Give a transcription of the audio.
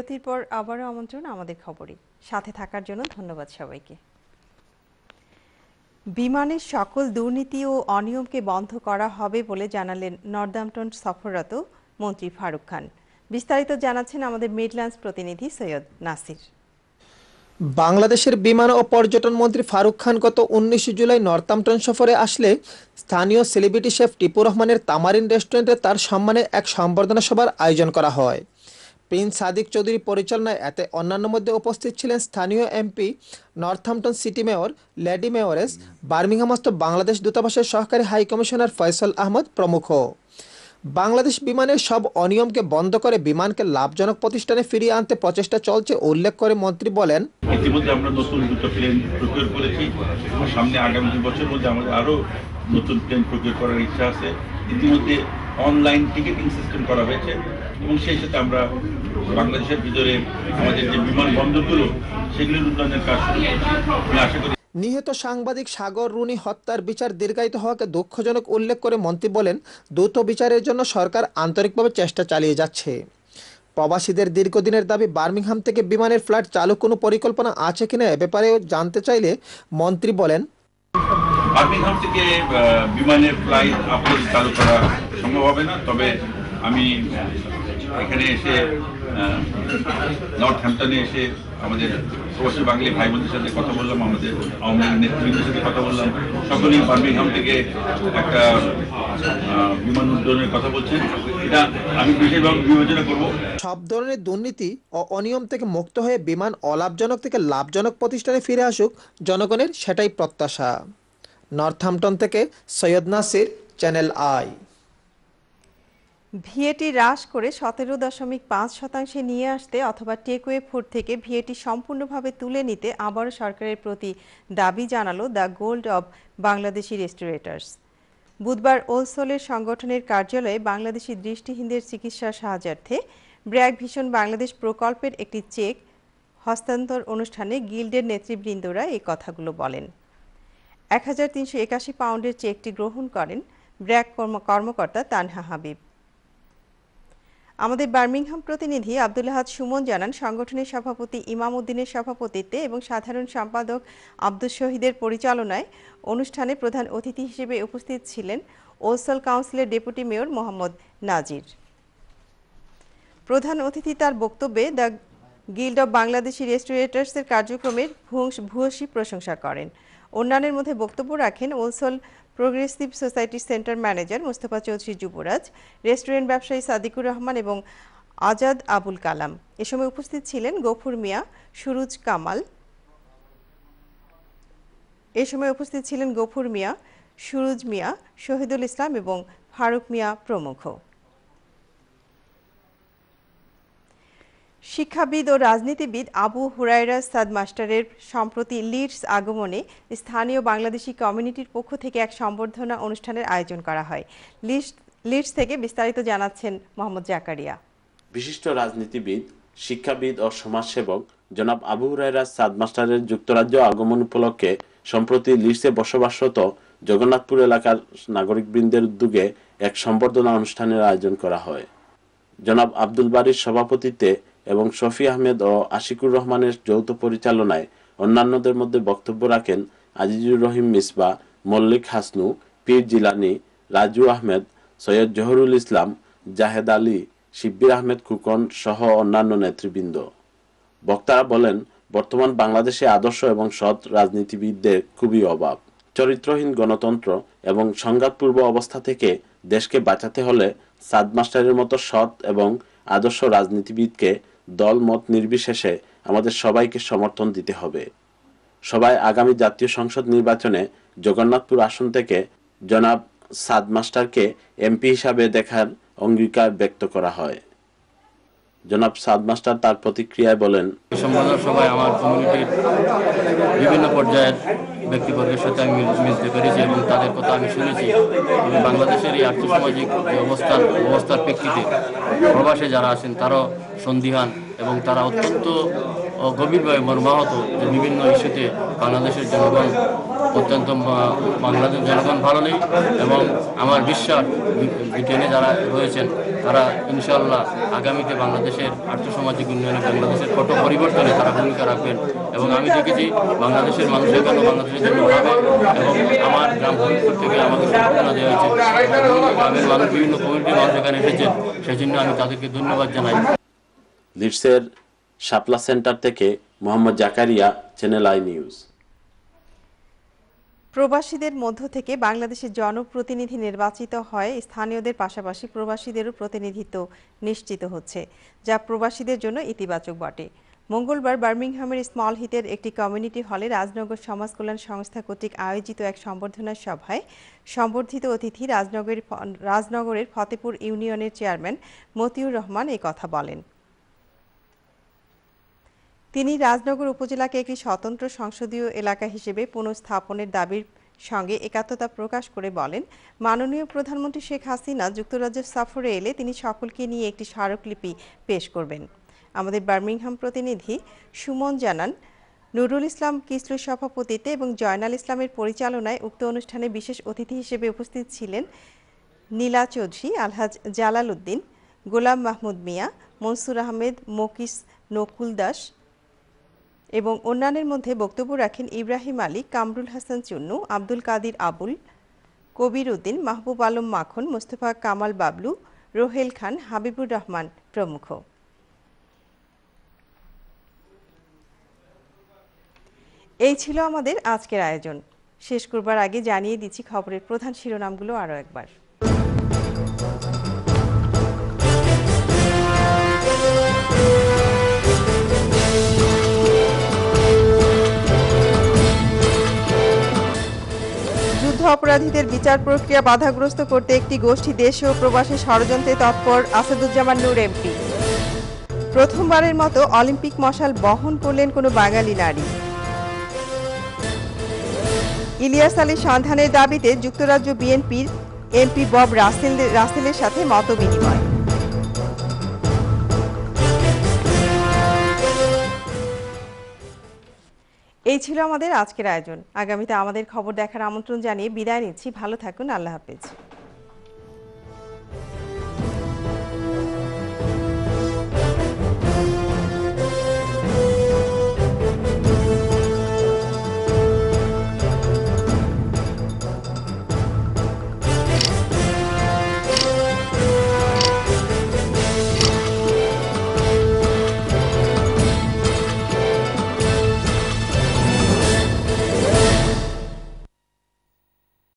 বিরতির পর আবারও আমন্ত্রণ আমাদের খবরে সাথে থাকার জন্য ধন্যবাদ সবাইকে। বিমানের সকল দুর্নীতি ও অনিয়মকে বন্ধ করা হবে বলে জানালেন নর্দাম্পটন সফররত মন্ত্রী ফারুক খান। বিস্তারিত জানাচ্ছেন আমাদের মিডল্যান্ডস প্রতিনিধি সৈয়দ নাসির। বাংলাদেশের বিমান ও পর্যটন মন্ত্রী ফারুক খান গত 19 জুলাই নর্থাম্পটন সফরে আসলে স্থানীয় সেলিব্রিটি শেফ টিপু রহমানের তামারিন রেস্টুরেন্টে তার সম্মানে এক সংবর্ধনা সভার আয়োজন করা হয়। প্রিন্স সাদিক চৌধুরী পরিচালনায় এতে অন্যান্য মধ্যে উপস্থিত ছিলেন স্থানীয় MP, Northampton city mayor lady mayoress, বার্মিংহামস্থ বাংলাদেশ দূতাবাসের সহকারী হাই কমিশনার ফয়সাল আহমদ প্রমুখ। বাংলাদেশ বিমানের সব অনিয়মকে বন্ধ করে বিমানকে লাভজনক প্রতিষ্ঠানে ফিরিয়ে আনতে প্রচেষ্টা চলছে উল্লেখ করে মন্ত্রী বলেন, ইতিমধ্যে আমরা নতুন দুটো প্লেন প্রকিউর করেছি এবং সামনে আগামী 2 বছরের মধ্যে আমাদের আরও নতুন প্লেন প্রকিউর করার ইচ্ছা আছে। ইতিমধ্যে অনলাইন টিকিটিং সিস্টেম করা হয়েছে এবং সেই সাথে আমরা বাংলাদেশের ভিতরে আমাদের যে বিমানবন্দরগুলো সেগুলির উন্নয়নের কাজ শুরু করছি। আমি আশা করি। নিহত সাংবাদিক সাগর রুনি হত্যার বিচার দীর্ঘায়িত হওয়াকে দুঃখজনক উল্লেখ করে মন্ত্রী বলেন, দ্রুত বিচারের জন্য সরকার আন্তরিকভাবে চেষ্টা চালিয়ে যাচ্ছে। প্রবাসীদের দীর্ঘদিনের দাবি বার্মিংহাম থেকে বিমানের ফ্লাইট চালু কোনো পরিকল্পনা আছে কিনা এ ব্যাপারেও জানতে চাইলে মন্ত্রী বলেন, বার্মিংহাম থেকে বিমানের ফ্লাইট আপাতত চালু করা সম্ভব হবে না, তবে আমি এখানে এসে নর্থহ্যাম্পটনে এসে আমাদের প্রবাসী বাঙালি ভাই বোনদের সাথে কথা বললাম, আমাদের আওয়ামী লীগের নেতৃবৃন্দের সাথে কথা বললাম। সকলেই বার্মিংহাম থেকে একটা বিমান উড্ডয়নের কথা বলছেন। এটা আমি বিশেষভাবে বিবেচনা করব। সব ধরনের দুর্নীতি ও অনিয়ম থেকে মুক্ত হয়ে বিমান অলাভজনক থেকে লাভজনক প্রতিষ্ঠানে ফিরে আসুক জনগণের, সেটাই প্রত্যাশা। নর্থহ্যাম্পটন থেকে Syed Nasir, channel I. VAT হ্রাস করে 17.5% নিয়ে আসতে অথবা টেকওয়ে ফুড থেকে ভিএটি সম্পূর্ণভাবে তুলে নিতে আবারও সরকারের প্রতি দাবি জানালো দ্য গোল্ড অব বাংলাদেশি রেস্টোরেটরস। বুধবার ওলসলের সংগঠনের কার্যালয়ে বাংলাদেশি দৃষ্টিহীনদের চিকিৎসা সাহায্যার্থে ব্র্যাক ভিশন বাংলাদেশ প্রকল্পের একটি চেক হস্তান্তর অনুষ্ঠানে গিল্ডের নেতৃবৃন্দরা এই কথাগুলো বলেন। 1381 পাউন্ডের চেকটি গ্রহণ করেন ব্র্যাক কর্মকর্তা তানহা হাবিব। আমাদের বার্মিংহাম প্রতিনিধি আব্দুল আহাদ সুমন জানান, সংগঠনের সভাপতি ইমাম উদ্দিনের সভাপতিত্বে এবং সাধারণ সম্পাদক আব্দুল শহীদের পরিচালনায় অনুষ্ঠানে প্রধান অতিথি হিসেবে উপস্থিত ছিলেন ওলসল কাউন্সিলের ডেপুটি মেয়র মোহাম্মদ নাজির। প্রধান অতিথি তার বক্তব্যে দ্য গিল্ড অব বাংলাদেশি রেস্টোরেটরসের কার্যক্রমের ভূয়সী প্রশংসা করেন। অন্যান্যের মধ্যে বক্তব্য রাখেন Walsall progressive society centre manager Mostafa Chowdhury Jubraj, restaurant ব্যবসায়ী সাদিকুর রহমান এবং আজাদ আবুল কালাম। এ সময় উপস্থিত ছিলেন গফুর মিয়া, সুরুজ কামাল। সুরুজ মিয়া, শহীদুল ইসলাম এবং ফারুক মিয়া প্রমুখ। শিক্ষাবিদ ও রাজনীতিবিদ আবু হুরায়রা সাদ মাস্টারের সম্প্রতি লিডস আগমনে স্থানীয় বাংলাদেশি কমিউনিটির পক্ষ থেকে এক সম্বর্ধনা অনুষ্ঠানের আয়োজন করা হয়। লিডস থেকে বিস্তারিত জানাচ্ছেন মোহাম্মদ জাকারিয়া। বিশিষ্ট রাজনীতিবিদ, শিক্ষাবিদ ও সমাজসেবক জনাব আবু হুরায়রা সাদ মাস্টারের যুক্তরাজ্য আগমন উপলক্ষে সম্প্রতি লিডসে বসবাসরত জগন্নাথপুর এলাকার নাগরিকবৃন্দের উদ্যোগে এক সম্বর্ধনা অনুষ্ঠানের আয়োজন করা হয়। জনাব আব্দুল বারীর সভাপতিত্বে এবং শফি আহমেদ ও আশিকুর রহমানের যৌথ পরিচালনায় অন্যান্যদের মধ্যে বক্তব্য রাখেন আজিজুর রহিম মিসবা, মল্লিক হাসনু, পীর জিলানি, রাজু আহমেদ, সৈয়দ জহরুল ইসলাম, জাহেদ আলী, শিব্বির আহমেদ খুকন সহ অন্যান্য নেতৃবৃন্দ। বক্তারা বলেন, বর্তমান বাংলাদেশে আদর্শ এবং সৎ রাজনীতিবিদদের খুবই অভাব। চরিত্রহীন গণতন্ত্র এবং সংঘাতপূর্ব অবস্থা থেকে দেশকে বাঁচাতে হলে সাদ মাস্টারের মতো সৎ এবং আদর্শ রাজনীতিবিদকে দল মত নির্বিশেষে আমাদের সবাইকে সমর্থন দিতে হবে। সবাই আগামী জাতীয় সংসদ নির্বাচনে জগন্নাথপুর আসন থেকে জনাব সাদ মাস্টারকে এমপি হিসাবে দেখার অঙ্গীকার ব্যক্ত করা হয়। জনাব সাদ মাস্টার তার প্রতিক্রিয়ায় বলেন, সম্মেলন সভায় আমার কমিউনিটির বিভিন্ন পর্যায়ের ব্যক্তিবর্গের সাথে আমি মিলতে পেরেছি এবং তাদের কথা আমি শুনেছি। তবে বাংলাদেশের এই আর্থসামাজিক অবস্থার প্রেক্ষিতে প্রবাসে যারা আছেন তারাও সন্দিহান এবং তারা অত্যন্ত গভীরভাবে মর্মাহত যে বিভিন্ন ইস্যুতে বাংলাদেশের জনগণ অত্যন্ত বাংলাদেশ জনগণ ভালো নেই এবং আমার বিশ্বাস ব্রিটেনে যারা রয়েছেন তারা ইনশাআল্লাহ আগামীতে বাংলাদেশের আর্থসামাজিক উন্নয়নে বাংলাদেশের পট পরিবর্তনে তারা ভূমিকা রাখবেন এবং আমি দেখেছি বাংলাদেশের মানুষের জন্য বাংলাদেশের জন্য ভাবে এবং আমার গ্রাম ফরিদপুর থেকে আমাকে সম্বর্ধনা দেওয়া হয়েছে গ্রামের মানুষ বিভিন্ন কমিউনিটির মানুষ এখানে এসেছেন সেজন্য আমি তাদেরকে ধন্যবাদ জানাই। লিডসের শাপলা সেন্টার থেকে Mohammad Zakaria, channel I news. প্রবাসীদের মধ্য থেকে বাংলাদেশের জনপ্রতিনিধি নির্বাচিত হয় স্থানীয়দের পাশাপাশি প্রবাসীদেরও প্রতিনিধিত্ব নিশ্চিত হচ্ছে, যা প্রবাসীদের জন্য ইতিবাচক বটে। মঙ্গলবার বার্মিংহামের স্মল হিটের একটি কমিউনিটি হলে রাজনগর সমাজ কল্যাণ সংস্থা কর্তৃক আয়োজিত এক সম্বর্ধনা সভায় সম্বর্ধিত অতিথি রাজনগরের ফতেপুর ইউনিয়নের চেয়ারম্যান মতিউর রহমান এই কথা বলেন। তিনি রাজনগর উপজেলাকে একটি স্বতন্ত্র সংসদীয় এলাকা হিসেবে পুনঃস্থাপনের দাবির সঙ্গে একাত্মতা প্রকাশ করে বলেন, মাননীয় প্রধানমন্ত্রী শেখ হাসিনা যুক্তরাজ্য সফরে এলে তিনি সকলকে নিয়ে একটি স্মারকলিপি পেশ করবেন। আমাদের বার্মিংহাম প্রতিনিধি সুমন জানান, নুরুল ইসলাম কিসলুর সভাপতিত্বে এবং জয়নাল ইসলামের পরিচালনায় উক্ত অনুষ্ঠানে বিশেষ অতিথি হিসেবে উপস্থিত ছিলেন নীলা চৌধুরী, আলহাজ জালাল উদ্দিন, গোলাম মাহমুদ মিয়া, মনসুর আহমেদ, মকিস নকুল দাস এবং অন্যান্যের মধ্যে বক্তব্য রাখেন ইব্রাহিম আলী, কামরুল হাসান চুন্নু, আব্দুল কাদির আবুল, কবির উদ্দিন, মাহবুব আলম মাখন, মোস্তফা কামাল বাবলু, রোহেল খান, হাবিবুর রহমান প্রমুখ। এই ছিল আমাদের আজকের আয়োজন। শেষ করবার আগে জানিয়ে দিচ্ছি খবরের প্রধান শিরোনামগুলো আরও একবার। যুদ্ধ অপরাধীদের বিচার প্রক্রিয়া বাধাগ্রস্ত করতে একটি গোষ্ঠী দেশে ও প্রবাসী ষড়যন্ত্রে তৎপর আসাদুজ্জামান নূর এমপি। প্রথমবারের মতো অলিম্পিক মশাল বহন করলেন কোনো বাঙালি নারী। ইলিয়াস আলীর সন্ধানের দাবিতে যুক্তরাজ্য বিএনপির এমপি বব রাসেলের সাথে মতবিনিময়। এই ছিল আমাদের আজকের আয়োজন। আগামীতে আমাদের খবর দেখার আমন্ত্রণ জানিয়ে বিদায় নিচ্ছি। ভালো থাকুন। আল্লাহ হাফেজ।